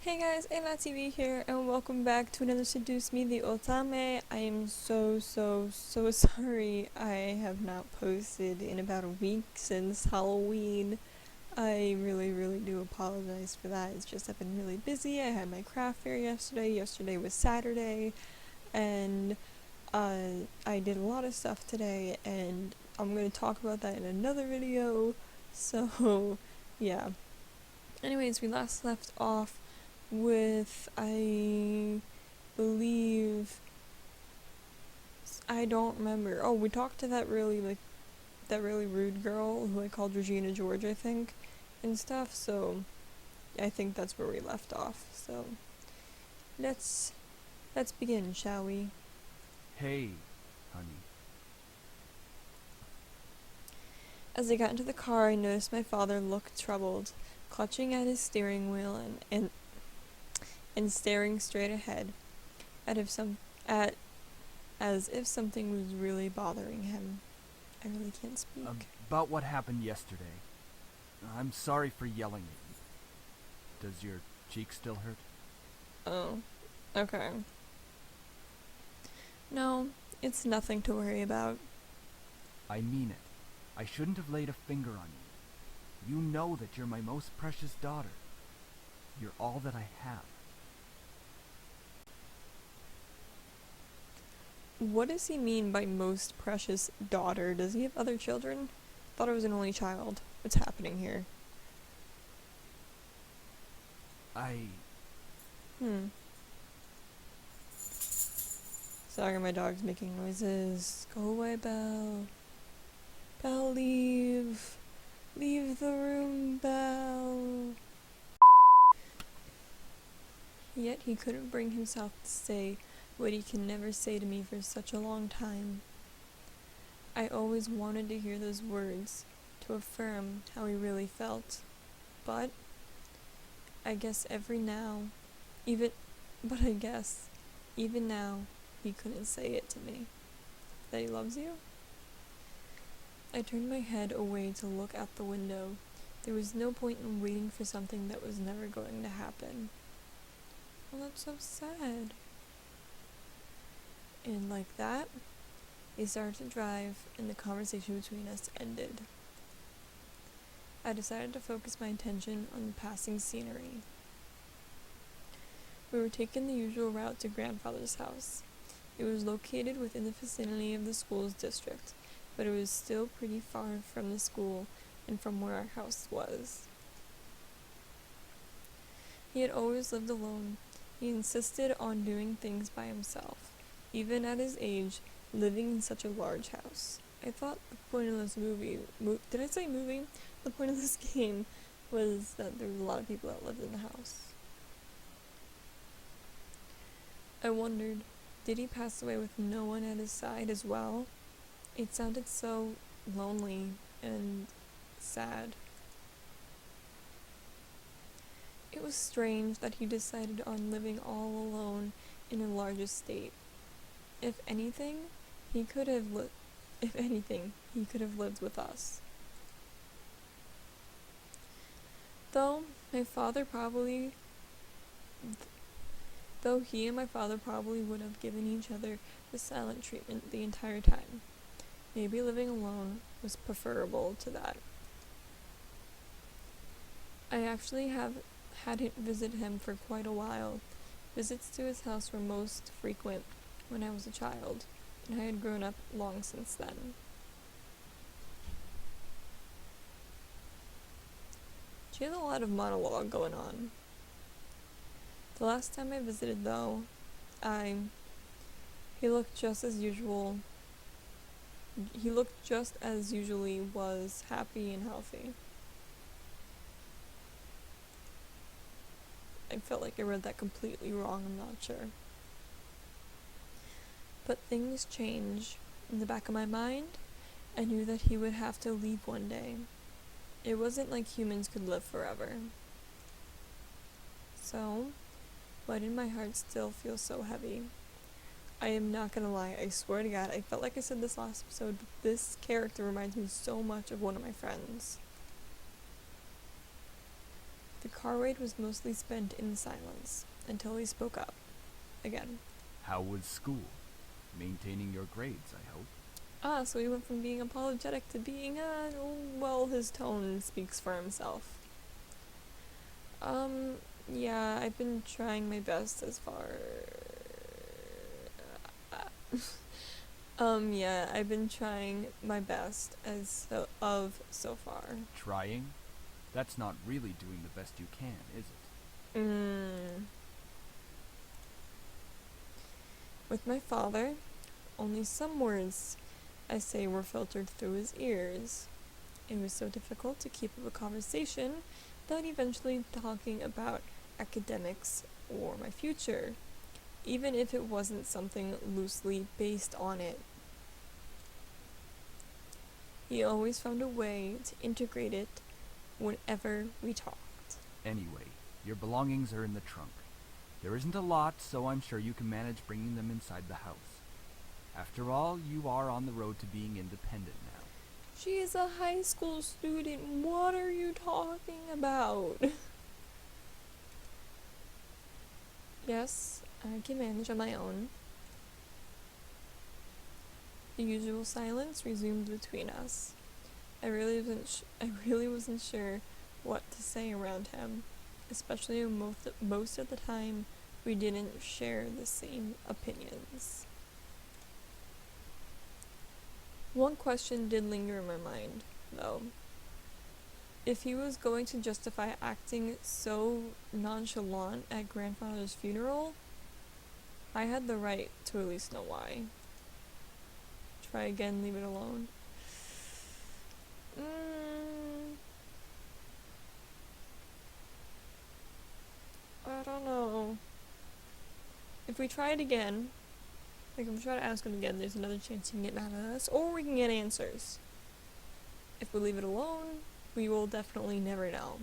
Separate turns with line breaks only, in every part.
Hey guys, AnnaSimsTV here, and welcome back to another Seduce Me the Otome. I am so sorry I have not posted in about a week since Halloween. I really do apologize for that. It's just I've been really busy. I had my craft fair yesterday. Yesterday was Saturday, and I did a lot of stuff today, and I'm going to talk about that in another video. So, yeah. Anyways, we last left off with, I believe, I don't remember. Oh, we talked to that really rude girl who I called Regina George, I think, and stuff, so I think that's where we left off. So, let's begin, shall we?
Hey, honey.
As I got into the car, I noticed my father looked troubled, clutching at his steering wheel and staring straight ahead, as if something was really bothering him. I really can't speak.
About what happened yesterday. I'm sorry for yelling at you. Does your cheek still hurt?
Oh, okay. No, it's nothing to worry about.
I mean it. I shouldn't have laid a finger on you. You know that you're my most precious daughter. You're all that I have.
What does he mean by most precious daughter? Does he have other children? Thought I was an only child. What's happening here? Sorry, my dog's making noises. Go away, Belle. Belle, leave. Leave the room, Belle. Yet he couldn't bring himself to say what he can never say to me for such a long time. I always wanted to hear those words, to affirm how he really felt, but I guess even now, he couldn't say it to me. That he loves you? I turned my head away to look out the window. There was no point in waiting for something that was never going to happen. Well, that's so sad. And like that, he started to drive, and the conversation between us ended. I decided to focus my attention on the passing scenery. We were taking the usual route to grandfather's house. It was located within the vicinity of the school's district, but it was still pretty far from the school and from where our house was. He had always lived alone. He insisted on doing things by himself, even at his age, living in such a large house. I thought the point of this movie, did I say movie? The point of this game was that there was a lot of people that lived in the house. I wondered, did he pass away with no one at his side as well? It sounded so lonely and sad. It was strange that he decided on living all alone in a large estate. If anything, he could have lived with us. Though he and my father probably would have given each other the silent treatment the entire time. Maybe living alone was preferable to that. I actually hadn't visited him for quite a while. Visits to his house were most frequent when I was a child, and I had grown up long since then. She has a lot of monologue going on. The last time I visited, though, he looked just as usual. He looked just as usually was happy and healthy. I felt like I read that completely wrong, I'm not sure. But things change. In the back of my mind, I knew that he would have to leave one day. It wasn't like humans could live forever. So, why did my heart still feel so heavy? I am not gonna lie, I swear to God, I felt like I said this last episode, but this character reminds me so much of one of my friends. The car ride was mostly spent in silence, until he spoke up. Again.
How was school? Maintaining your grades, I hope.
So he went from being apologetic to being, well, his tone speaks for himself. Yeah, I've been trying my best as far... yeah, I've been trying my best so far.
Trying? That's not really doing the best you can, is it?
With my father, only some words I say were filtered through his ears. It was so difficult to keep up a conversation without eventually talking about academics or my future, even if it wasn't something loosely based on it. He always found a way to integrate it whenever we talked.
Anyway, your belongings are in the trunk. There isn't a lot, so I'm sure you can manage bringing them inside the house. After all, you are on the road to being independent now.
She is a high school student. What are you talking about? Yes, I can manage on my own. The usual silence resumed between us. I really wasn't sure what to say around him, especially when most of the time we didn't share the same opinions. One question did linger in my mind, though. If he was going to justify acting so nonchalant at grandfather's funeral, I had the right to at least know why. Try again, leave it alone. I don't know. If we try it again, if we try to ask him again, there's another chance he can get mad at us, or we can get answers. If we leave it alone, we will definitely never know.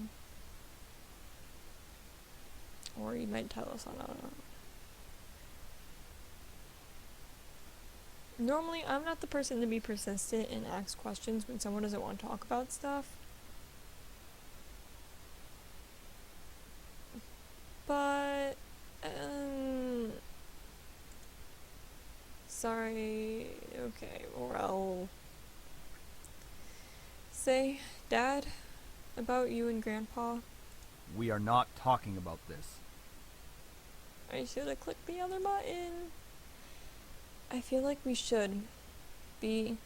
Or he might tell us, I don't know. Normally, I'm not the person to be persistent and ask questions when someone doesn't want to talk about stuff. But, sorry, okay, or I'll say, Dad, about you and Grandpa.
We are not talking about this.
I should have clicked the other button. I feel like we should be,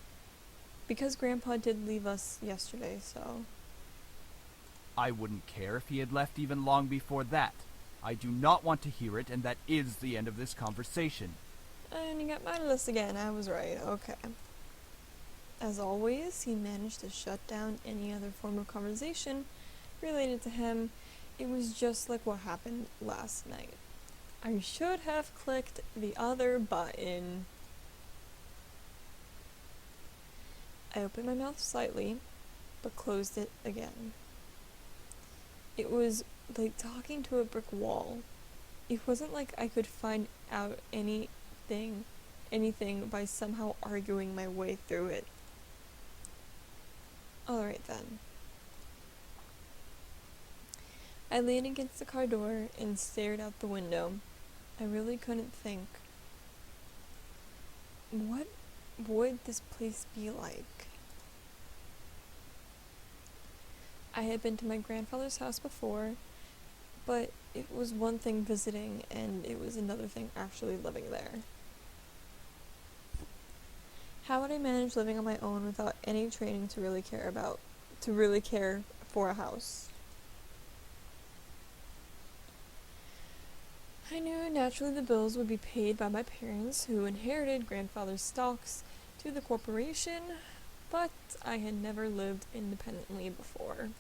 because Grandpa did leave us yesterday, so.
I wouldn't care if he had left even long before that. I do not want to hear it, and that is the end of this conversation.
And you got mad at us again, I was right, okay. As always, he managed to shut down any other form of conversation related to him. It was just like what happened last night. I should have clicked the other button. I opened my mouth slightly, but closed it again. It was like talking to a brick wall. It wasn't like I could find out anything by somehow arguing my way through it. Alright then. I leaned against the car door and stared out the window. I really couldn't think. What would this place be like? I had been to my grandfather's house before, but it was one thing visiting and it was another thing actually living there. How would I manage living on my own without any training to really care for a house? I knew naturally the bills would be paid by my parents, who inherited grandfather's stocks to the corporation, but I had never lived independently before.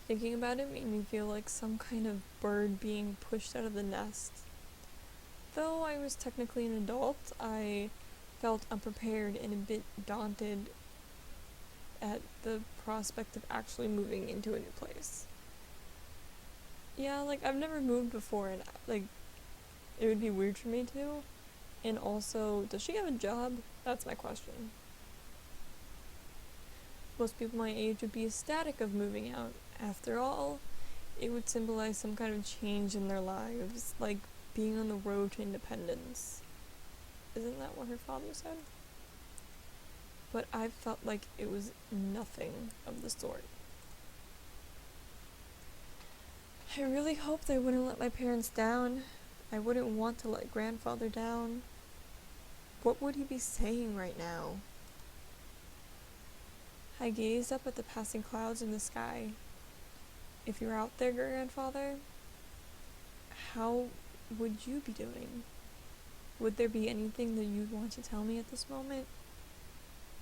Thinking about it made me feel like some kind of bird being pushed out of the nest. Though I was technically an adult, I felt unprepared and a bit daunted at the prospect of actually moving into a new place. Yeah, like, I've never moved before, and, like, It would be weird for me to. And also, does she have a job? That's my question. Most people my age would be ecstatic of moving out. After all, it would symbolize some kind of change in their lives, like being on the road to independence. Isn't that what her father said? But I felt like it was nothing of the sort. I really hoped I wouldn't let my parents down. I wouldn't want to let grandfather down. What would he be saying right now? I gazed up at the passing clouds in the sky. If you're out there, grandfather, how would you be doing? Would there be anything that you'd want to tell me at this moment?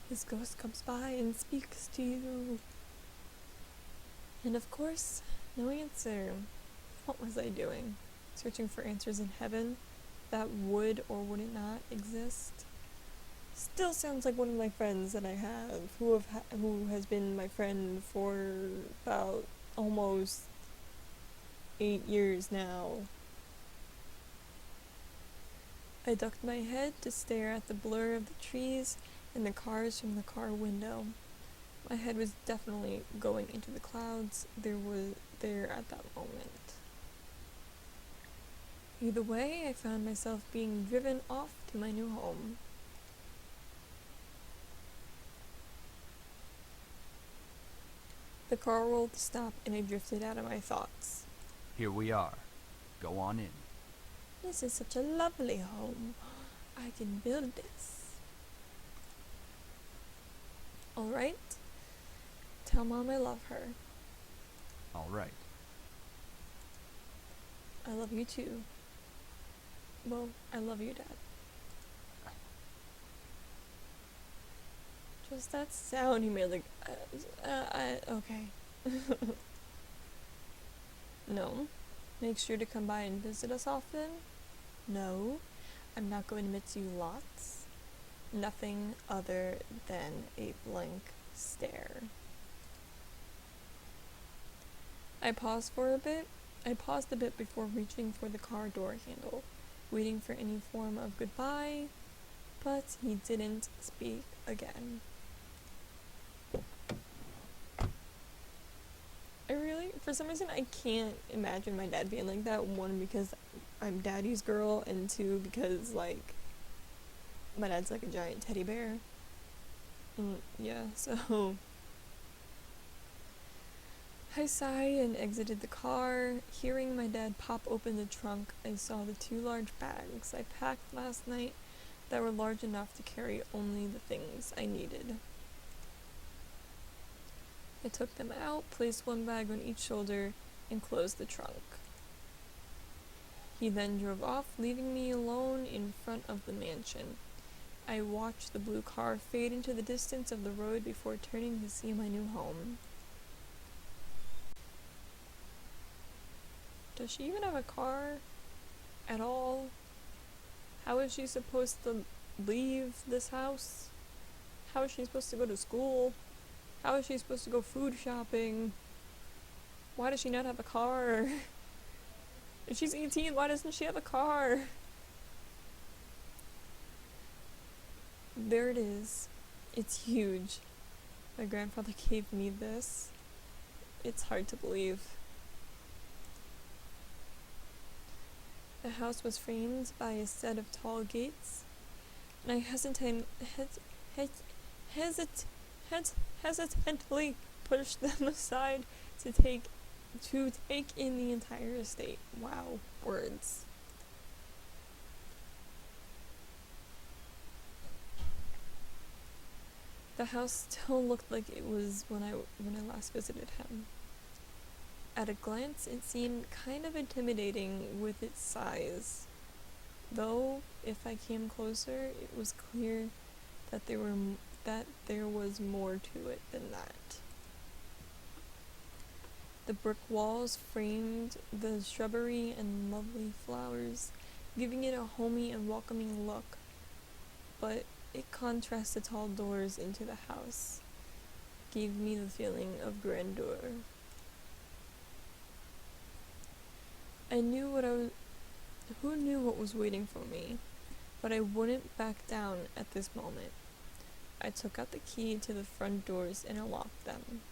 His ghost comes by and speaks to you. And of course, no answer. What was I doing? Searching for answers in heaven that would or would not exist? Still sounds like one of my friends that I have, who has been my friend for about almost 8 years now. I ducked my head to stare at the blur of the trees and the cars from the car window. My head was definitely going into the clouds there at that moment. Either way, I found myself being driven off to my new home. The car rolled to stop and I drifted out of my thoughts.
Here we are. Go on in.
This is such a lovely home. I can build this. Alright. Tell Mom I love her.
All right.
I love you too. Well, I love you, Dad. Just that sound he made, like, okay. No. Make sure to come by and visit us often. No. I'm not going to miss you lots. Nothing other than a blank stare. I paused a bit before reaching for the car door handle, waiting for any form of goodbye, but he didn't speak again. For some reason, I can't imagine my dad being like that. One, because I'm daddy's girl, and two, because, like, my dad's like a giant teddy bear. Yeah, so I sighed and exited the car. Hearing my dad pop open the trunk, I saw the 2 large bags I packed last night that were large enough to carry only the things I needed. I took them out, placed one bag on each shoulder, and closed the trunk. He then drove off, leaving me alone in front of the mansion. I watched the blue car fade into the distance of the road before turning to see my new home. Does she even have a car at all? How is she supposed to leave this house? How is she supposed to go to school? How is she supposed to go food shopping? Why does she not have a car? If she's 18, why doesn't she have a car? There it is. It's huge. My grandfather gave me this. It's hard to believe. The house was framed by a set of tall gates, and I hesitantly pushed them aside to take in the entire estate. Wow, words. The house still looked like it was when I last visited him. At a glance, it seemed kind of intimidating with its size. Though, if I came closer, it was clear that there was more to it than that. The brick walls framed the shrubbery and lovely flowers, giving it a homey and welcoming look. But it contrasts the tall doors into the house, gave me the feeling of grandeur. I knew who knew what was waiting for me? But I wouldn't back down at this moment. I took out the key to the front doors and unlocked them.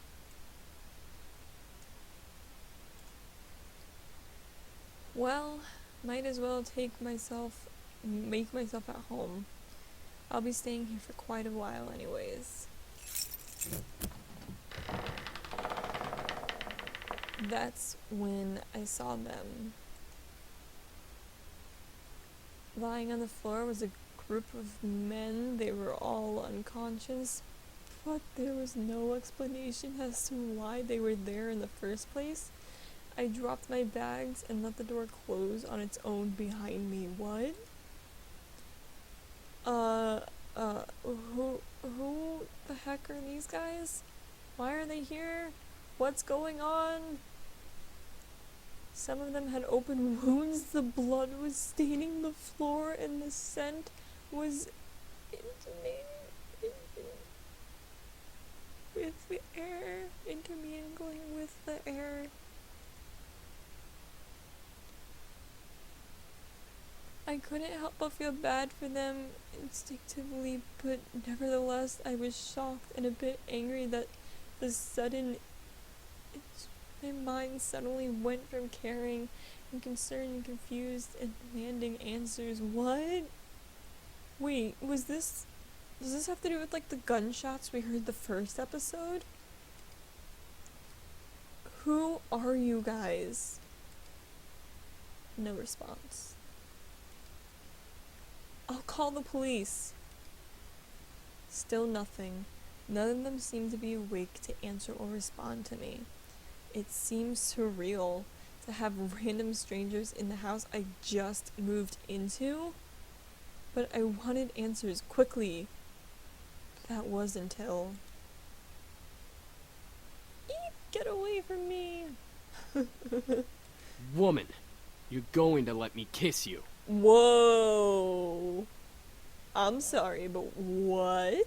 Well, might as well make myself at home. I'll be staying here for quite a while anyways. That's when I saw them. Lying on the floor was a group of men. They were all unconscious, but there was no explanation as to why they were there in the first place. I dropped my bags and let the door close on its own behind me. What? Who the heck are these guys? Why are they here? What's going on? Some of them had open wounds, the blood was staining the floor, and the scent was intermingling with the air. I couldn't help but feel bad for them instinctively, but nevertheless I was shocked and a bit angry that my mind suddenly went from caring and concerned and confused and demanding answers. What? Wait, does this have to do with like the gunshots we heard the first episode? Who are you guys? No response. I'll call the police. Still nothing. None of them seemed to be awake to answer or respond to me. It seems surreal to have random strangers in the house I just moved into, but I wanted answers quickly. That was until... Eep, get away from me!
Woman, you're going to let me kiss you.
Whoa! I'm sorry, but what?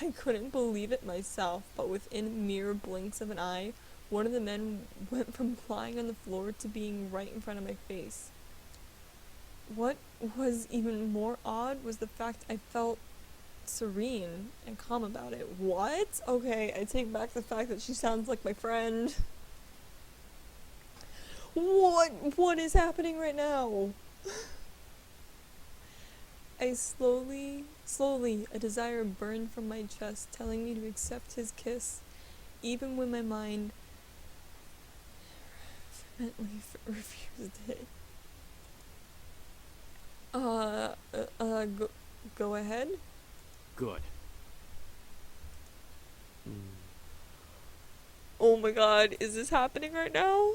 I couldn't believe it myself, but within mere blinks of an eye, one of the men went from lying on the floor to being right in front of my face. What was even more odd was the fact I felt serene and calm about it. What? Okay, I take back the fact that she sounds like my friend. What is happening right now? I slowly, a desire burned from my chest, telling me to accept his kiss, even when my mind vehemently refused it. Go ahead?
Good.
Oh my god, is this happening right now?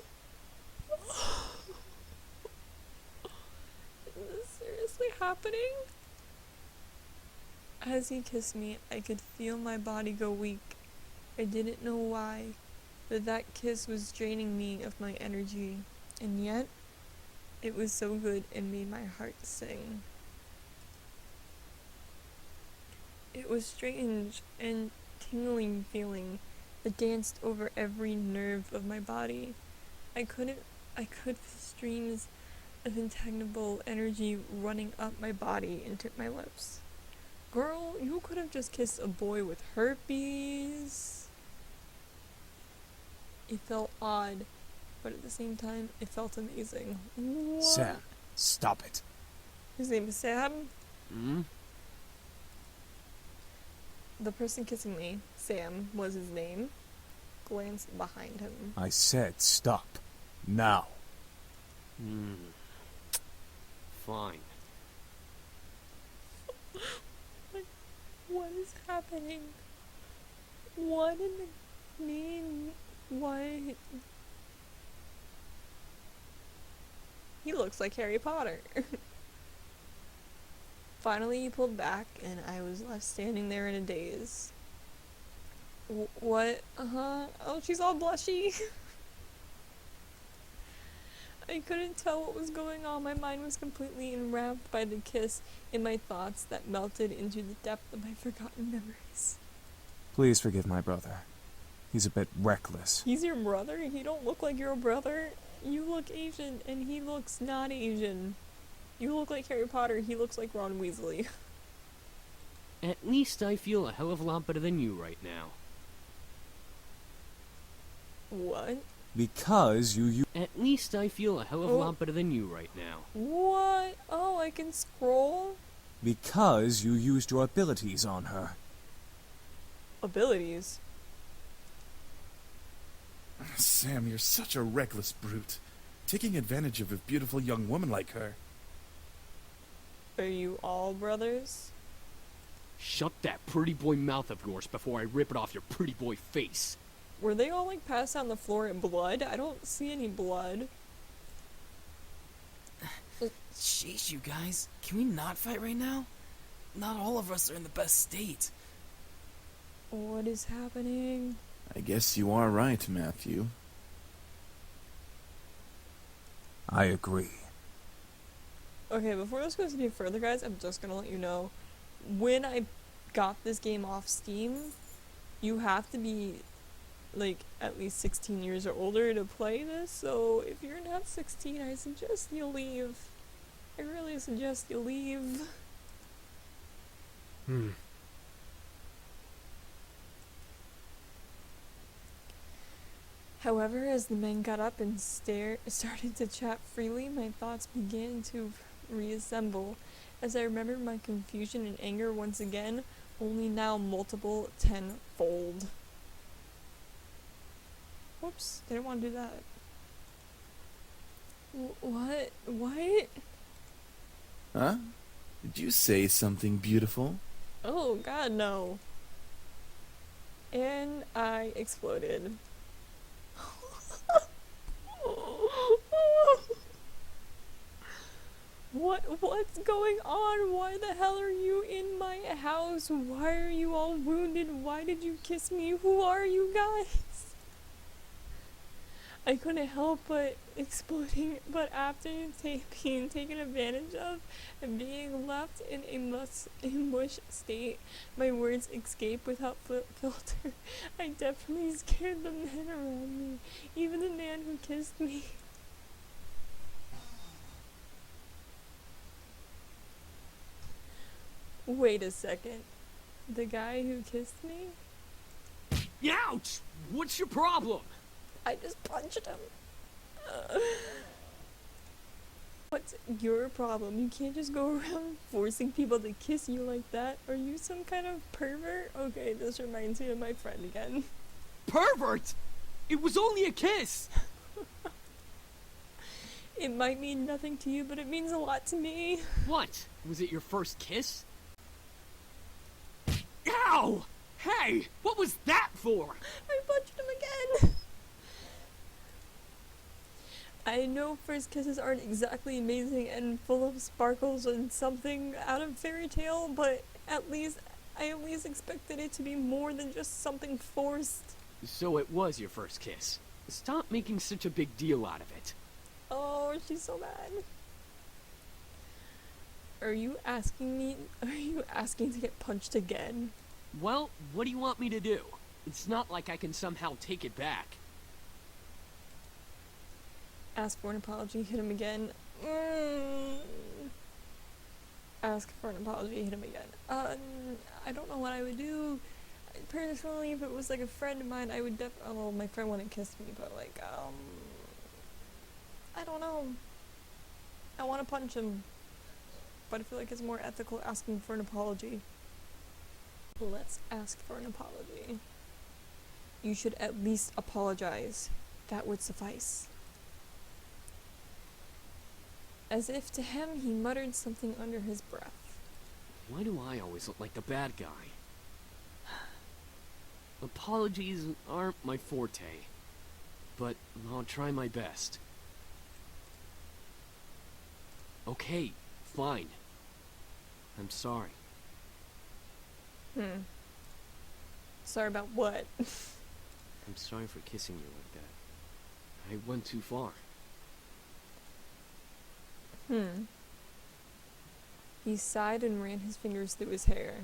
Is this seriously happening? As he kissed me, I could feel my body go weak. I didn't know why, but that kiss was draining me of my energy, and yet, it was so good and made my heart sing. It was strange and tingling feeling that danced over every nerve of my body. I could feel streams of intangible energy running up my body into my lips. Girl, you could have just kissed a boy with herpes. It felt odd, but at the same time, it felt amazing. What?
Sam, stop it.
His name is Sam?
Hmm?
The person kissing me, Sam, was his name, glanced behind him.
I said stop. Now.
Fine.
What is happening? What in the name? What? He looks like Harry Potter. Finally, he pulled back, and I was left standing there in a daze. What? Oh, she's all blushy. I couldn't tell what was going on. My mind was completely enwrapped by the kiss and my thoughts that melted into the depth of my forgotten memories.
Please forgive my brother. He's a bit reckless.
He's your brother? He don't look like your brother. You look Asian, and he looks not Asian. You look like Harry Potter, he looks like Ron Weasley.
At least I feel a hell of a lot better than you right now.
What?
Because you
At least I feel a hell of a lot better than you right now.
What? Oh, I can scroll?
Because you used your abilities on her.
Abilities?
Sam, you're such a reckless brute. Taking advantage of a beautiful young woman like her.
Are you all brothers?
Shut that pretty boy mouth of yours before I rip it off your pretty boy face.
Were they all like passed on the floor in blood? I don't see any blood.
Sheesh, you guys. Can we not fight right now? Not all of us are in the best state.
What is happening?
I guess you are right, Matthew.
I agree.
Okay, before this goes any further, guys, I'm just gonna let you know. When I got this game off Steam, you have to be, like, at least 16 years or older to play this, so if you're not 16, I suggest you leave. I really suggest you leave. However, as the men got up and started to chat freely, my thoughts began to reassemble, as I remembered my confusion and anger once again, only now multiple tenfold. Whoops, didn't want to do that. What? What?
Huh? Did you say something beautiful?
Oh god, no. And I exploded. What's going on? Why the hell are you in my house? Why are you all wounded? Why did you kiss me? Who are you guys? I couldn't help but exploding, but after being taken advantage of and being left in a mush state, my words escape without filter. I definitely scared the men around me, even the man who kissed me. Wait a second. The guy who kissed me?
Ouch! What's your problem?
I just punched him. What's your problem? You can't just go around forcing people to kiss you like that. Are you some kind of pervert? Okay, this reminds me of my friend again.
Pervert! It was only a kiss!
It might mean nothing to you, but it means a lot to me.
What? Was it your first kiss? Ow! Hey! What was that for?
I punched him again. I know first kisses aren't exactly amazing and full of sparkles and something out of fairy tale, but I at least expected it to be more than just something forced.
So it was your first kiss. Stop making such a big deal out of it.
Oh, she's so mad. Are you asking to get punched again?
Well, what do you want me to do? It's not like I can somehow take it back.
Ask for an apology, hit him again. Ask for an apology, hit him again. I don't know what I would do. Personally, if it was like a friend of mine, I would well, my friend wouldn't kiss me, but like, I don't know. I want to punch him, but I feel like it's more ethical asking for an apology. Let's ask for an apology. You should at least apologize. That would suffice. As if to him, he muttered something under his breath.
Why do I always look like the bad guy? Apologies aren't my forte, but I'll try my best. Okay, fine. I'm sorry.
Sorry about what?
I'm sorry for kissing you like that. I went too far.
He sighed and ran his fingers through his hair.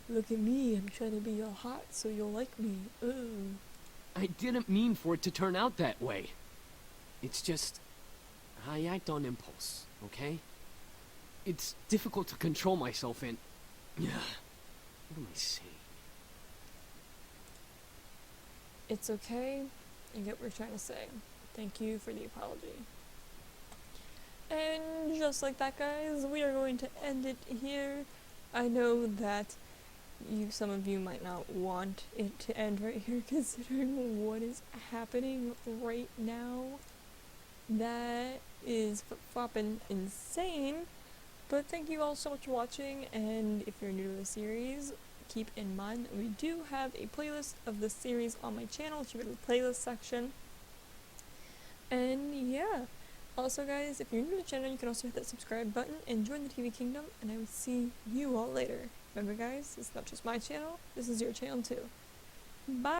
Look at me, I'm trying to be all hot so you'll like me. Ooh.
I didn't mean for it to turn out that way. It's just... I act on impulse, okay? It's difficult to control myself and... What am I saying?
It's okay. I get what you're trying to say. Thank you for the apology. And just like that, guys, we are going to end it here. I know that some of you might not want it to end right here, considering what is happening right now. That is flip-flopping insane. But thank you all so much for watching, and if you're new to the series, keep in mind that we do have a playlist of the series on my channel. Check out the playlist section. And yeah. Also, guys, if you're new to the channel, you can also hit that subscribe button and join the TV Kingdom, and I will see you all later. Remember, guys, it's not just my channel, this is your channel too. Bye!